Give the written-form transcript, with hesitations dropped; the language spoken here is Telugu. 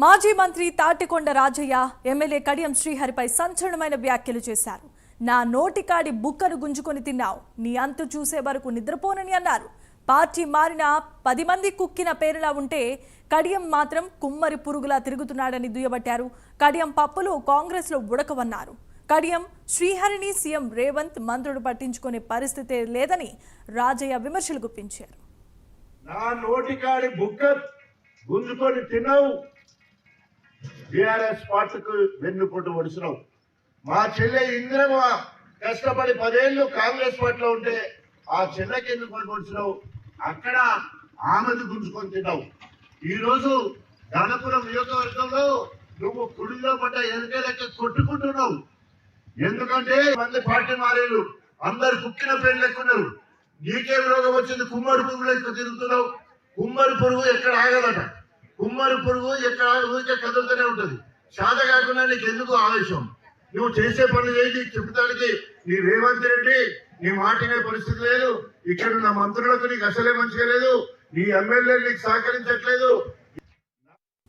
మాజీ మంత్రి తాటికొండ రాజయ్య ఎమ్మెల్యే కడియం శ్రీహరిపై సంచలనమైన వ్యాఖ్యలు చేశారు. నా నోటికాడి బుక్కను గుంజుకొని తిన్నావు, నీ అంతు చూసే వరకు నిద్రపోనని అన్నారు. పార్టీ మారిన 10 మంది కుక్కిన పేరులా ఉంటే కడియం మాత్రం కుమ్మరి పురుగులా తిరుగుతున్నాడని దుయ్యబట్టారు. కడియం పప్పులు కాంగ్రెస్లో ఉడకవన్నారు. కడియం శ్రీహరిని సీఎం రేవంత్ మంత్రులు పట్టించుకునే పరిస్థితే లేదని రాజయ్య విమర్శలు గుప్పించారు. నా నోటికాడి బుక్క గుంజుకొని తిన్నావు, టిఆర్ఎస్ పార్టీకు వెన్నుపోటు ఒడిసినావు. మా చెల్లె ఇంద్రమ్మ కష్టపడి 10 ఏళ్ళు కాంగ్రెస్ పార్టీలో ఉంటే ఆ చెల్లెకి ఎందుకు ఒడిసినావు, అక్కడ ఆమెను గుంజుకొని తిన్నావు. ఈ రోజు గణపురం నియోజకవర్గంలో నువ్వు కుడిలో పడ్డ ఎన్నిక లెక్క కొట్టుకుంటున్నావు. ఎందుకంటే మంది పార్టీ మారేళ్ళు అందరు కుక్కిన పేర్లు ఎక్కున్నారు. నీకే రోగం వచ్చింది, కుమ్మరి పురుగు లెక్క తిరుగుతున్నావు. కుమ్మరి పురుగు ఎక్కడ ఆగదట, కుమ్మరి పురుగు ఎక్కడ ఊరికే కదులుతూనే ఉంటది. శాత కాకుండా నీకు ఎందుకు ఆవేశం? నువ్వు చేసే పనులు చేసి చెప్తానికి నీ రేవంత్ రెడ్డి నీ మాటినే పరిస్థితి లేదు. ఇక్కడ ఉన్న మంత్రులకు నీకు అసలే మంచిగా లేదు. నీ ఎమ్మెల్యేలు నీకు సహకరించట్లేదు.